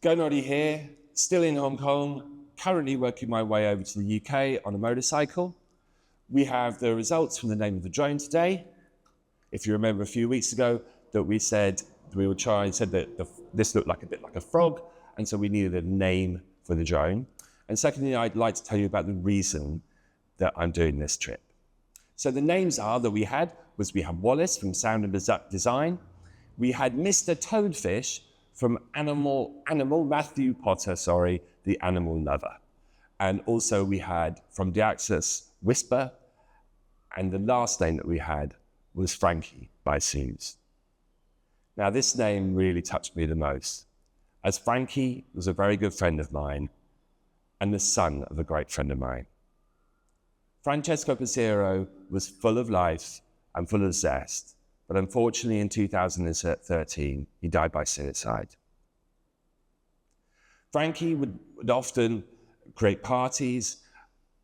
Go Noddy here, still in Hong Kong, currently working my way over to the UK on a motorcycle. We have the results from the name of the drone today. If you remember a few weeks ago that we said we would try and said that this looked like a bit like a frog, and so we needed a name for the drone. And secondly, I'd like to tell you about the reason that I'm doing this trip. So the names that we had Wallace from Sound and Design. We had Mr. Toadfish from Matthew Potter, the animal lover. And also we had from Deaxis Whisper, and the last name that we had was Frankie by Suze. Now this name really touched me the most, as Frankie was a very good friend of mine and the son of a great friend of mine. Francesco Passero was full of life and full of zest, but unfortunately in 2013, he died by suicide. Frankie would often create parties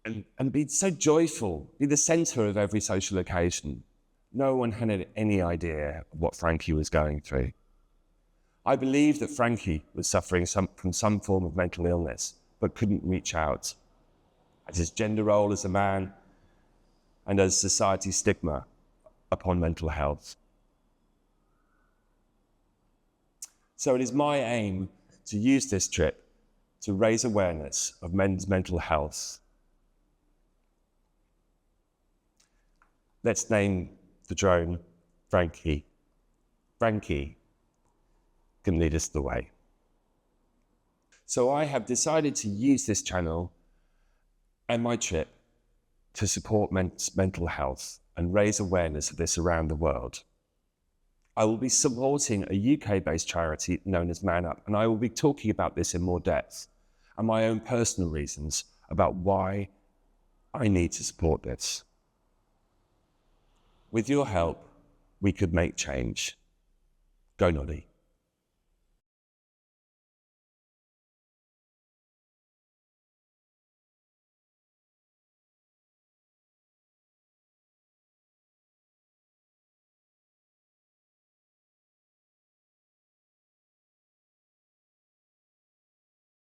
and be so joyful, be the center of every social occasion. No one had any idea of what Frankie was going through. I believe that Frankie was suffering from some form of mental illness, but couldn't reach out, as his gender role as a man and as society's stigma upon mental health. So it is my aim to use this trip to raise awareness of men's mental health. Let's name the drone Frankie. Frankie can lead us the way. So I have decided to use this channel and my trip to support men's mental health and raise awareness of this around the world. I will be supporting a UK-based charity known as MANUP, and I will be talking about this in more depth and my own personal reasons about why I need to support this. With your help, we could make change. Go Noddy.